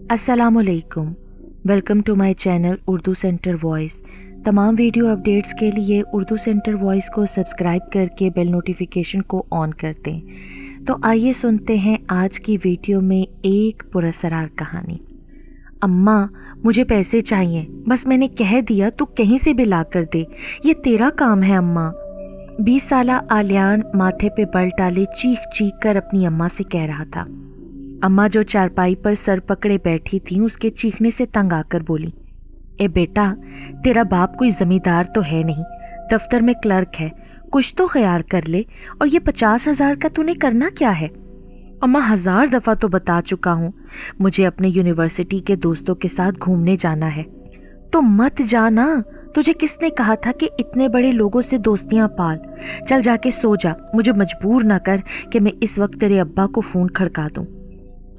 अस्सलाम वालेकुम, welcome to my channel Urdu centre voice. तमाम वीडियो अपडेट्स के लिए उर्दू सेंटर वॉइस को सब्सक्राइब करके बेल नोटिफिकेशन को ऑन कर दें। तो आइए सुनते हैं आज की वीडियो में एक पुरअसरार कहानी। अम्मा, मुझे पैसे चाहिए, बस मैंने कह दिया तो कहीं से भी ला कर दे, ये तेरा काम है अम्मा। 20 साला आलियान माथे पे बल डाले चीख चीख कर अपनी अम्मा से कह रहा था। अम्मा जो चारपाई पर सर पकड़े बैठी थी, उसके चीखने से तंग आकर बोली, ए बेटा, तेरा बाप कोई जमींदार तो है नहीं, दफ्तर में क्लर्क है, कुछ तो ख्याल कर ले। और ये 50,000 का तूने करना क्या है? अम्मा, 1000 दफ़ा तो बता चुका हूँ, मुझे अपने यूनिवर्सिटी के दोस्तों के साथ घूमने जाना है। तो मत जाना, तुझे किसने कहा था कि इतने बड़े लोगों से दोस्तियां पाल। चल जाके सो जा, मुझे मजबूर ना कर कि मैं इस वक्त तेरे अब्बा को फ़ोन खड़का दूँ।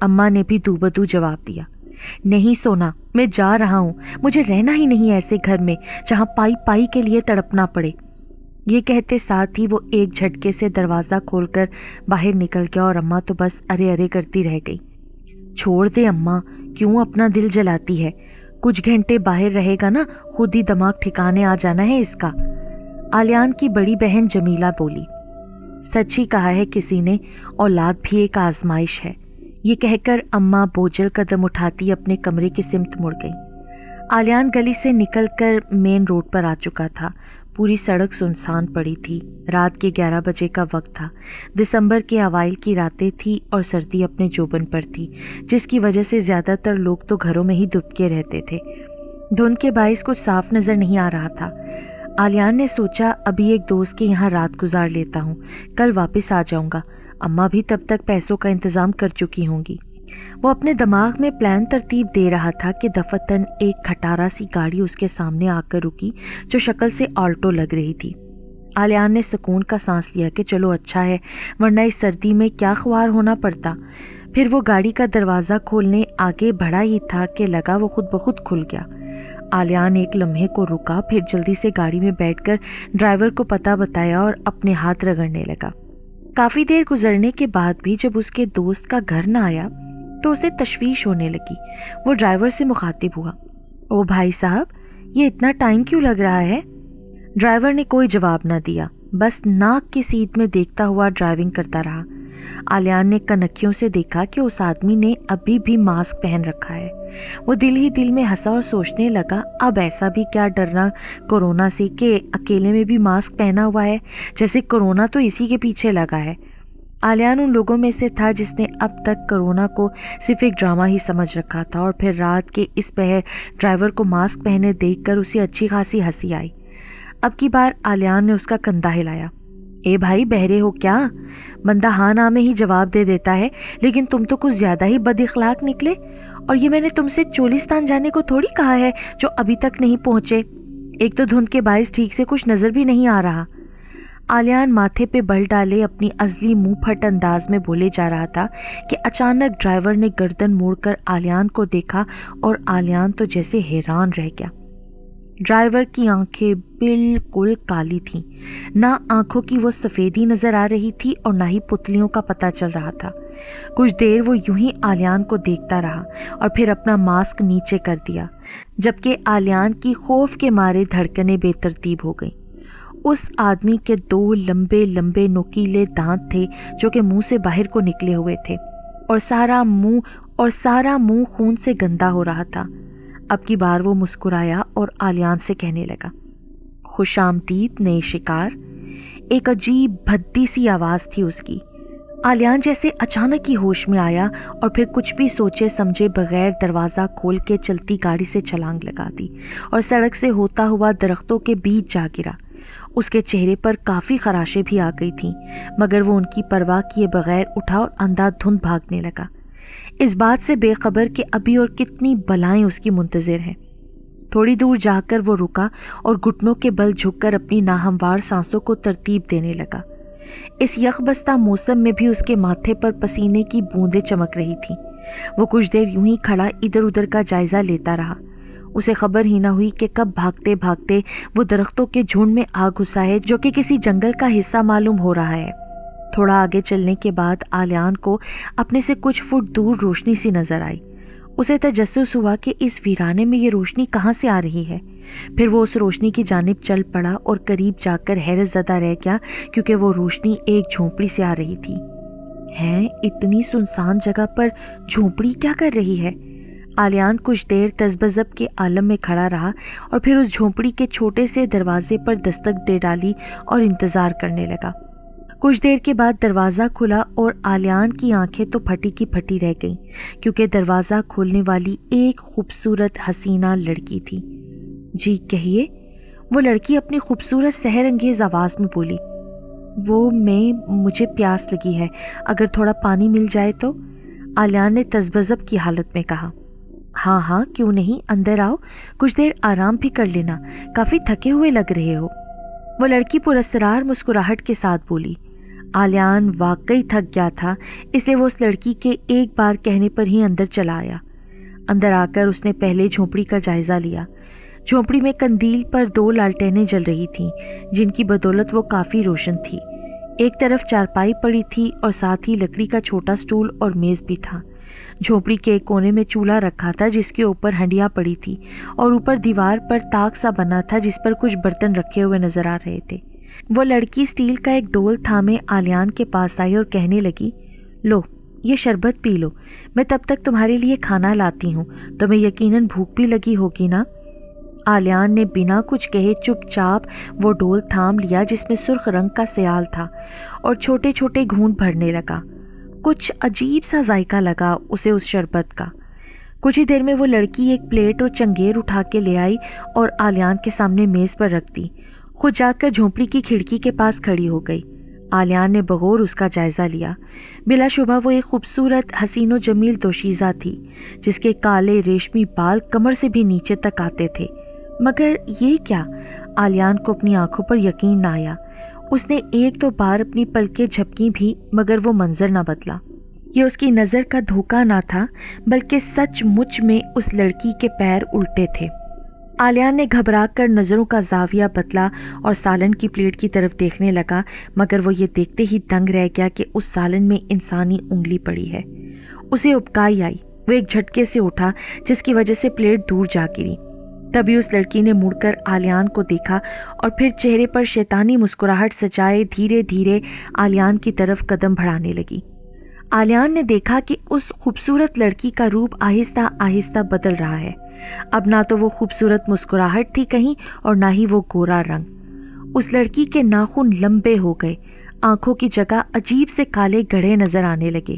अम्मा ने भी दूबदू जवाब दिया, नहीं सोना, मैं जा रहा हूँ, मुझे रहना ही नहीं ऐसे घर में जहाँ पाई पाई के लिए तड़पना पड़े। ये कहते साथ ही वो एक झटके से दरवाज़ा खोलकर बाहर निकल गया और अम्मा तो बस अरे अरे करती रह गई। छोड़ दे अम्मा, क्यों अपना दिल जलाती है? कुछ घंटे बाहर रहेगा ना, खुद ही दिमाग ठिकाने आ जाना है इसका। आलियान की बड़ी बहन जमीला बोली, सच ही कहा है किसी ने, औलाद भी एक आजमाइश है। ये कहकर अम्मा बोझल कदम उठाती अपने कमरे की सिमत मुड़ गई। आलियान गली से निकलकर मेन रोड पर आ चुका था। पूरी सड़क सुनसान पड़ी थी। रात के 11 बजे का वक्त था। दिसंबर के अवाइल की रातें थी और सर्दी अपने जोबन पर थी, जिसकी वजह से ज़्यादातर लोग तो घरों में ही दुबके रहते थे। धुंध के बाइस कुछ साफ नज़र नहीं आ रहा था। आलियान ने सोचा, अभी एक दोस्त के यहाँ रात गुजार लेता हूँ, कल वापस आ जाऊँगा। अम्मा भी तब तक पैसों का इंतज़ाम कर चुकी होंगी। वो अपने दिमाग में प्लान तरतीब दे रहा था कि दफतन एक खटारा सी गाड़ी उसके सामने आकर रुकी, जो शक्ल से ऑल्टो लग रही थी। आलियान ने सुकून का सांस लिया कि चलो अच्छा है, वरना इस सर्दी में क्या ख्वार होना पड़ता। फिर वो गाड़ी का दरवाज़ा खोलने आगे बढ़ा ही था कि लगा वो खुद ब खुद खुल गया। आलियान एक लम्हे को रुका, फिर जल्दी से गाड़ी में बैठकर ड्राइवर को पता बताया और अपने हाथ रगड़ने लगा। काफ़ी देर गुजरने के बाद भी जब उसके दोस्त का घर न आया तो उसे तशवीश होने लगी। वो ड्राइवर से मुखातिब हुआ, ओ भाई साहब, ये इतना टाइम क्यों लग रहा है? ड्राइवर ने कोई जवाब न दिया, बस नाक की सीट में देखता हुआ ड्राइविंग करता रहा। आलियान ने कनखियों से देखा कि उस आदमी ने अभी भी मास्क पहन रखा है। वो दिल ही दिल में हंसा और सोचने लगा, अब ऐसा भी क्या डरना कोरोना से कि अकेले में भी मास्क पहना हुआ है, जैसे कोरोना तो इसी के पीछे लगा है। आलियान उन लोगों में से था जिसने अब तक कोरोना को सिर्फ एक ड्रामा ही समझ रखा था, और फिर रात के इस पहर ड्राइवर को मास्क पहने देखकर उसे अच्छी खासी हंसी आई। अब की बार आलियान ने उसका कंधा हिलाया, ए भाई, बहरे हो क्या? बंदा हाँ ना में ही जवाब दे देता है, लेकिन तुम तो कुछ ज़्यादा ही बदइखलाक निकले। और ये मैंने तुमसे चोलिस्तान जाने को थोड़ी कहा है जो अभी तक नहीं पहुँचे। एक तो धुंध के बाइस ठीक से कुछ नज़र भी नहीं आ रहा। आलियान माथे पे बल डाले अपनी अजली मुंह फट अंदाज में बोले जा रहा था कि अचानक ड्राइवर ने गर्दन मोड़कर आलियान को देखा और आलियान तो जैसे हैरान रह गया। ड्राइवर की आंखें बिल्कुल काली थीं, ना आंखों की वो सफ़ेदी नज़र आ रही थी और ना ही पुतलियों का पता चल रहा था। कुछ देर वो यूं ही आलियान को देखता रहा और फिर अपना मास्क नीचे कर दिया, जबकि आलियान की खौफ के मारे धड़कनें बेतरतीब हो गईं। उस आदमी के 2 लंबे लंबे नोकीले दांत थे जो कि मुंह से बाहर को निकले हुए थे, और सारा मुंह खून से गंदा हो रहा था। अब की बार वो मुस्कुराया और आलियान से कहने लगा, खुशामदीद नए शिकार। एक अजीब भद्दी सी आवाज़ थी उसकी। आलियान जैसे अचानक ही होश में आया और फिर कुछ भी सोचे समझे बगैर दरवाज़ा खोल के चलती गाड़ी से छलांग लगा दी और सड़क से होता हुआ दरख्तों के बीच जा गिरा। उसके चेहरे पर काफ़ी खराशें भी आ गई थीं, मगर वो उनकी परवाह किए बगैर उठा और अंधाधुंध भागने लगा, इस बात से बेखबर कि अभी और कितनी बलाएं उसकी मुंतज़िर हैं। थोड़ी दूर जाकर वो रुका और घुटनों के बल झुककर अपनी नाहमवार सांसों को तरतीब देने लगा। इस यखबस्ता मौसम में भी उसके माथे पर पसीने की बूंदें चमक रही थीं। वो कुछ देर यूं ही खड़ा इधर उधर का जायज़ा लेता रहा। उसे खबर ही ना हुई कि कब भागते भागते वो दरख्तों के झुंड में आ घुसा है, जो कि किसी जंगल का हिस्सा मालूम हो रहा है। थोड़ा आगे चलने के बाद आलियान को अपने से कुछ फुट दूर रोशनी सी नजर आई। اسے تجسس ہوا کہ اس ویرانے میں یہ روشنی کہاں سے آ رہی ہے۔ پھر وہ اس روشنی کی جانب چل پڑا اور قریب جا کر حیرت زدہ رہ گیا، کیونکہ وہ روشنی ایک جھونپڑی سے آ رہی تھی۔ اتنی سنسان جگہ پر جھونپڑی کیا کر رہی ہے؟ آلیان کچھ دیر تذبذب کے عالم میں کھڑا رہا اور پھر اس جھونپڑی کے چھوٹے سے دروازے پر دستک دے ڈالی اور انتظار کرنے لگا۔ کچھ دیر کے بعد دروازہ کھلا اور آلیان کی آنکھیں تو پھٹی کی پھٹی رہ گئیں، کیونکہ دروازہ کھولنے والی ایک خوبصورت حسینہ لڑکی تھی۔ جی کہیے، وہ لڑکی اپنی خوبصورت سحر انگیز آواز میں بولی۔ مجھے پیاس لگی ہے، اگر تھوڑا پانی مل جائے تو؟ آلیان نے تذبذب کی حالت میں کہا۔ ہاں کیوں نہیں، اندر آؤ، کچھ دیر آرام بھی کر لینا، کافی تھکے ہوئے لگ رہے ہو۔ وہ لڑکی پراسرار مسکراہٹ کے ساتھ بولی۔ آلیان واقعی تھک گیا تھا، اس لیے وہ اس لڑکی کے ایک بار کہنے پر ہی اندر چلا آیا۔ اندر آ کر اس نے پہلے جھونپڑی کا جائزہ لیا۔ جھونپڑی میں قندیل پر 2 لالٹینیں جل رہی تھیں، جن کی بدولت وہ کافی روشن تھی۔ ایک طرف چارپائی پڑی تھی اور ساتھ ہی لکڑی کا چھوٹا سٹول اور میز بھی تھا۔ جھونپڑی کے ایک کونے میں چولہا رکھا تھا جس کے اوپر ہنڈیاں پڑی تھی، اور اوپر دیوار پر تاک سا بنا تھا جس پر کچھ برتن رکھے ہوئے نظر آ رہے تھے۔ وہ لڑکی سٹیل کا ایک ڈول تھامے آلیان کے پاس آئی اور کہنے لگی، لو یہ شربت پی لو، میں تب تک تمہارے لیے کھانا لاتی ہوں، تمہیں یقیناً بھوک بھی لگی ہوگی نا؟ آلیان نے بنا کچھ کہے چپ چاپ وہ ڈول تھام لیا جس میں سرخ رنگ کا سیال تھا، اور چھوٹے چھوٹے گھونٹ بھرنے لگا۔ کچھ عجیب سا ذائقہ لگا اسے اس شربت کا۔ کچھ ہی دیر میں وہ لڑکی ایک پلیٹ اور چنگیر اٹھا کے لے آئی اور آلیان کے سامنے میز پر رکھ دی۔ خود جا کر جھونپڑی کی کھڑکی کے پاس کھڑی ہو گئی۔ آلیان نے بغور اس کا جائزہ لیا۔ بلا شبہ وہ ایک خوبصورت حسین و جمیل دوشیزہ تھی، جس کے کالے ریشمی بال کمر سے بھی نیچے تک آتے تھے۔ مگر یہ کیا؟ آلیان کو اپنی آنکھوں پر یقین نہ آیا۔ اس نے 1-2 بار اپنی پلکیں جھپکی بھی، مگر وہ منظر نہ بدلا۔ یہ اس کی نظر کا دھوکہ نہ تھا، بلکہ سچ مچ میں اس لڑکی کے پیر الٹے تھے۔ آلیان نے گھبرا کر نظروں کا زاویہ بدلا اور سالن کی پلیٹ کی طرف دیکھنے لگا، مگر وہ یہ دیکھتے ہی دنگ رہ گیا کہ اس سالن میں انسانی انگلی پڑی ہے۔ اسے ابکائی آئی، وہ ایک جھٹکے سے اٹھا جس کی وجہ سے پلیٹ دور جا گری۔ تبھی اس لڑکی نے مڑ کر آلیان کو دیکھا اور پھر چہرے پر شیطانی مسکراہٹ سجائے دھیرے دھیرے آلیان کی طرف قدم بڑھانے لگی۔ آلیان نے دیکھا کہ اس خوبصورت لڑکی کا روپ آہستہ آہستہ بدل رہا ہے۔ اب نہ تو وہ خوبصورت مسکراہٹ تھی کہیں اور نہ ہی وہ گورا رنگ۔ اس لڑکی کے ناخن لمبے ہو گئے، آنکھوں کی جگہ عجیب سے کالے گڑھے نظر آنے لگے،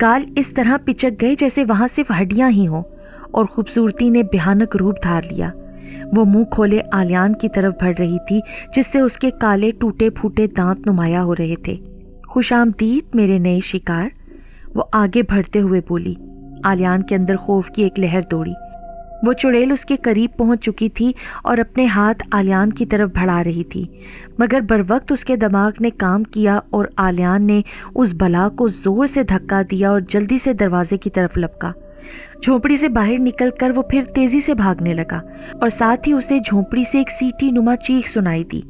گال اس طرح پچک گئے جیسے وہاں صرف ہڈیاں ہی ہوں، اور خوبصورتی نے بھیانک روپ دھار لیا۔ وہ منہ کھولے آلیان کی طرف بڑھ رہی تھی، جس سے اس کے کالے ٹوٹے پھوٹے دانت نمایاں ہو رہے تھے۔ خوش آمدید میرے نئے شکار، وہ آگے بڑھتے ہوئے بولی۔ آلیان کے اندر خوف کی ایک لہر دوڑی۔ وہ چڑیل اس کے قریب پہنچ چکی تھی اور اپنے ہاتھ آلیان کی طرف بڑھا رہی تھی، مگر بروقت اس کے دماغ نے کام کیا اور آلیان نے اس بلا کو زور سے دھکا دیا اور جلدی سے دروازے کی طرف لپکا۔ جھونپڑی سے باہر نکل کر وہ پھر تیزی سے بھاگنے لگا، اور ساتھ ہی اسے جھونپڑی سے ایک سیٹی نما چیخ سنائی دی۔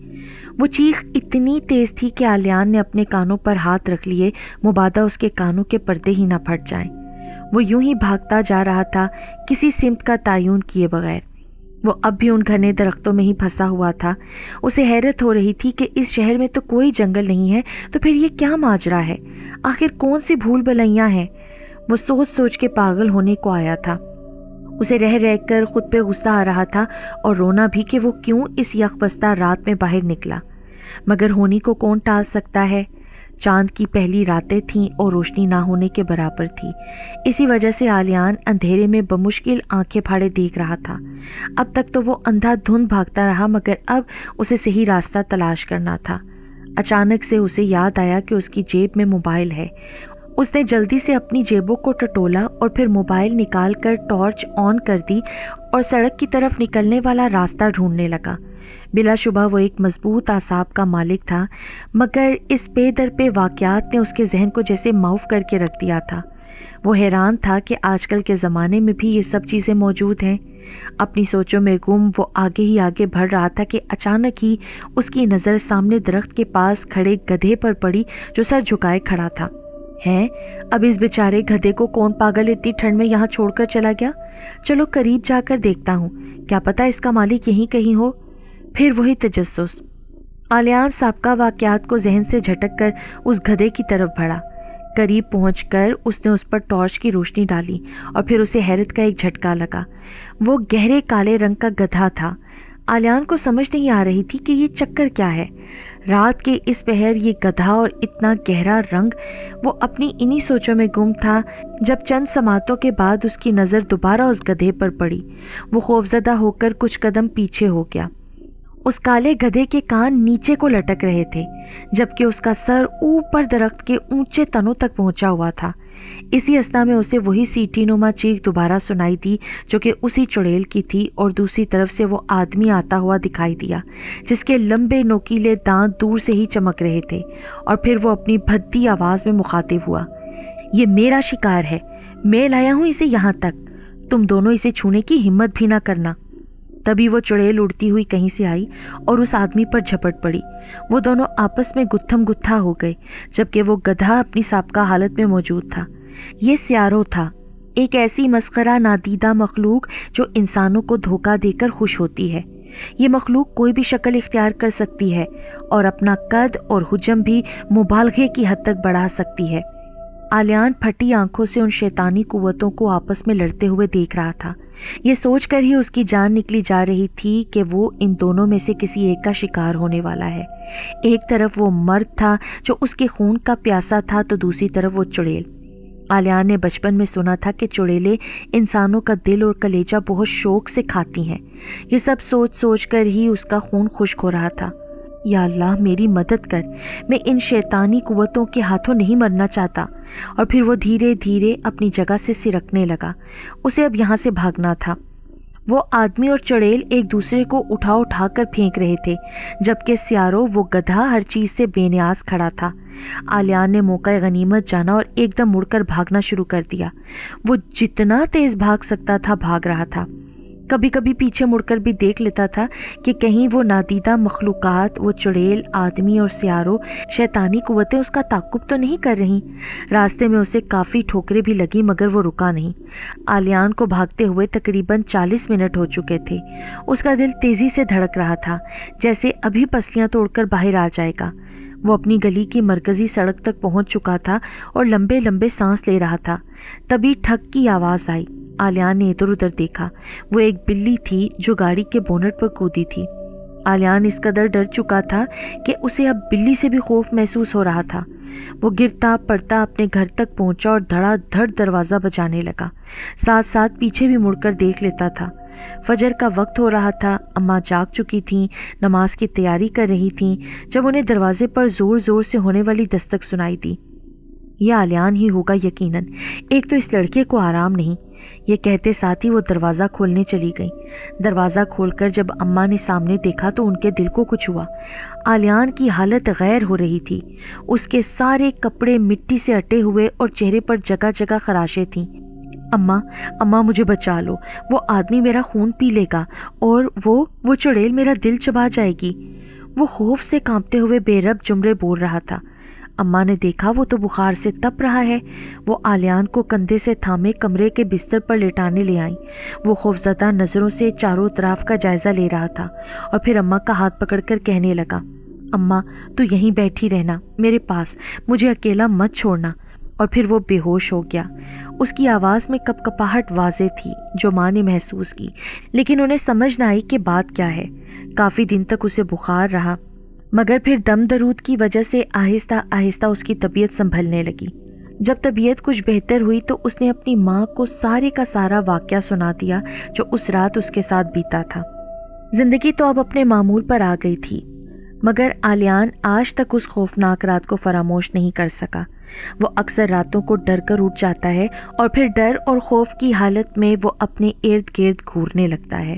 وہ چیخ اتنی تیز تھی کہ آلیان نے اپنے کانوں پر ہاتھ رکھ لیے، مبادا اس کے کانوں کے پردے ہی نہ پھٹ جائیں۔ وہ یوں ہی بھاگتا جا رہا تھا، کسی سمت کا تعین کیے بغیر۔ وہ اب بھی ان گھنے درختوں میں ہی پھنسا ہوا تھا۔ اسے حیرت ہو رہی تھی کہ اس شہر میں تو کوئی جنگل نہیں ہے، تو پھر یہ کیا ماجرا ہے؟ آخر کون سی بھول بھلائیاں ہیں؟ وہ سوچ سوچ کے پاگل ہونے کو آیا تھا۔ اسے رہ رہ کر خود پہ غصہ آ رہا تھا اور رونا بھی کہ وہ کیوں اس یخ بستہ رات میں باہر نکلا، مگر ہونی کو کون ٹال سکتا ہے؟ چاند کی پہلی راتیں تھیں اور روشنی نہ ہونے کے برابر تھی، اسی وجہ سے آلیان اندھیرے میں بمشکل آنکھیں پھاڑے دیکھ رہا تھا۔ اب تک تو وہ اندھا دھند بھاگتا رہا، مگر اب اسے صحیح راستہ تلاش کرنا تھا۔ اچانک سے اسے یاد آیا کہ اس کی جیب میں موبائل ہے۔ اس نے جلدی سے اپنی جیبوں کو ٹٹولا اور پھر موبائل نکال کر ٹارچ آن کر دی اور سڑک کی طرف نکلنے والا راستہ ڈھونڈنے لگا۔ بلا شبہ وہ ایک مضبوط اعصاب کا مالک تھا، مگر اس پے در پہ واقعات نے اس کے ذہن کو جیسے معاف کر کے رکھ دیا تھا۔ وہ حیران تھا کہ آج کل کے زمانے میں بھی یہ سب چیزیں موجود ہیں۔ اپنی سوچوں میں گم وہ آگے ہی آگے بڑھ رہا تھا کہ اچانک ہی اس کی نظر سامنے درخت کے پاس کھڑے گدھے پر پڑی جو سر جھکائے کھڑا تھا۔ ہیں اب اس बेचारे गधे को कौन पागल इतनी ठंड में यहाँ छोड़कर चला गया? चलो करीब जाकर देखता हूँ, क्या पता इसका मालिक यहीं कहीं हो। फिर वही तजस्सुस। आलियान साबका वाक़यात को जहन से झटक कर उस गधे की तरफ बढ़ा। करीब पहुंचकर उसने उस पर टॉर्च की रोशनी डाली और फिर उसे हैरत का एक झटका लगा। वो गहरे काले रंग का गधा था। आलियान को समझ नहीं आ रही थी कि ये चक्कर क्या है। रात के इस पहर ये गधा और इतना गहरा रंग। वो अपनी इन्हीं सोचों में गुम था जब चंद समातों के बाद उसकी नज़र दोबारा उस गधे पर पड़ी। वो खौफजदा होकर कुछ कदम पीछे हो गया। उस काले गधे के कान नीचे को लटक रहे थे, जबकि उसका सर ऊपर दरख्त के ऊंचे तनों तक पहुंचा हुआ था। इसी अस्ना में उसे वही सीटीनुमा चीख दोबारा सुनाई दी जो कि उसी चुड़ैल की थी, और दूसरी तरफ से वो आदमी आता हुआ दिखाई दिया जिसके लंबे नोकीले दांत दूर से ही चमक रहे थे। और फिर वो अपनी भद्दी आवाज़ में मुखातिब हुआ, ये मेरा शिकार है, मैं लाया हूँ इसे यहाँ तक, तुम दोनों इसे छूने की हिम्मत भी ना करना। तभी वो चुड़ैल उड़ती हुई कहीं से आई और उस आदमी पर झपट पड़ी। वो दोनों आपस में गुत्थम गुत्था हो गए, जबकि वो गधा अपनी साबका हालत में मौजूद था। ये स्यारो था, एक ऐसी मस्खरा नादीदा मखलूक जो इंसानों को धोखा देकर खुश होती है। ये मखलूक कोई भी शक्ल इख्तियार कर सकती है और अपना कद और हुजम भी मुबालगे की हद तक बढ़ा सकती है। आलियान फटी आंखों से उन शैतानी कुव्वतों को आपस में लड़ते हुए देख रहा था। ये सोचकर ही उसकी जान निकली जा रही थी कि वो इन दोनों में से किसी एक का शिकार होने वाला है। एक तरफ वो मर्द था जो उसके खून का प्यासा था, तो दूसरी तरफ वो चुड़ैल। आलियान ने बचपन में सुना था कि चुड़ैलें इंसानों का दिल और कलेजा बहुत शौक से खाती हैं। ये सब सोच सोच कर ही उसका खून खुश्क हो रहा था। या अल्लाह मेरी मदद कर, मैं इन शैतानी कुव्वतों के हाथों नहीं मरना चाहता। और फिर वो धीरे धीरे अपनी जगह से सिरकने लगा। उसे अब यहाँ से भागना था। वो आदमी और चुड़ैल एक दूसरे को उठा उठा कर फेंक रहे थे, जबकि स्यारो वो गधा हर चीज़ से बेनियाज खड़ा था। आलियान ने मौका गनीमत जाना और एकदम मुड़कर भागना शुरू कर दिया। वो जितना तेज़ भाग सकता था भाग रहा था। कभी कभी पीछे मुड़कर भी देख लेता था कि कहीं वो नादीदा मखलूकात, वो चुड़ैल, आदमी और स्यारो, शैतानी कुव्वतें उसका ताक़ुब तो नहीं कर रही। रास्ते में उसे काफ़ी ठोकरें भी लगी, मगर वो रुका नहीं। आलियान को भागते हुए तकरीबन 40 मिनट हो चुके थे। उसका दिल तेज़ी से धड़क रहा था, जैसे अभी पसलियाँ तोड़कर बाहर आ जाएगा। वो अपनी गली की मरकज़ी सड़क तक पहुंच चुका था और लंबे लंबे सांस ले रहा था। तभी ठक की आवाज़ आई। आलियान ने इधर उधर देखा। वो एक बिल्ली थी जो गाड़ी के बोनट पर कूदी थी। आलियान इस कदर डर चुका था कि उसे अब बिल्ली से भी खौफ महसूस हो रहा था। वो गिरता पड़ता अपने घर तक पहुंचा और धड़ाधड़ दरवाज़ा बजाने लगा। साथ साथ पीछे भी मुड़कर देख लेता था। फजर का वक्त हो रहा था। अम्मा जाग चुकी थीं, नमाज की तैयारी कर रही थीं, जब उन्हें दरवाजे पर ज़ोर ज़ोर से होने वाली दस्तक सुनाई दी। यह आलियान ही होगा यकीनन। एक तो इस लड़के को आराम नहीं। ये कहते साथ ही वो दरवाज़ा खोलने चली गई। दरवाज़ा खोलकर जब अम्मा ने सामने देखा तो उनके दिल को कुछ हुआ। आलियान की हालत गैर हो रही थी। उसके सारे कपड़े मिट्टी से अटे हुए और चेहरे पर जगह जगह खराशें थीं। अम्मा, अम्मा मुझे बचा लो, वो आदमी मेरा खून पी लेगा और वो चुड़ैल मेरा दिल चबा जाएगी। वो खौफ से कांपते हुए बेरब जुमले बोल रहा था। अम्मा ने देखा वो तो बुखार से तप रहा है। वो आलियान को कंधे से थामे कमरे के बिस्तर पर लेटाने ले आई। वो खौफजदा नज़रों से चारों तरफ का जायज़ा ले रहा था और फिर अम्मा का हाथ पकड़कर कहने लगा, अम्मा तू यहीं बैठी रहना मेरे पास, मुझे अकेला मत छोड़ना। और फिर वो बेहोश हो गया। उसकी आवाज़ में कपकपाहट वाज़े थी जो माँ ने महसूस की, लेकिन उन्हें समझ न आई कि बात क्या है। काफ़ी दिन तक उसे बुखार रहा, मगर फिर दम दरूद की वजह से आहिस्ता आहिस्ता उसकी तबीयत संभलने लगी। जब तबीयत कुछ बेहतर हुई तो उसने अपनी माँ को सारे का सारा वाक़या सुना दिया जो उस रात उसके साथ बीता था। ज़िंदगी तो अब अपने मामूल पर आ गई थी, मगर आलियान आज तक उस खौफनाक रात को फरामोश नहीं कर सका। वो अक्सर रातों को डर कर उठ जाता है और फिर डर और खौफ की हालत में वो अपने इर्द गिर्द घूरने लगता है।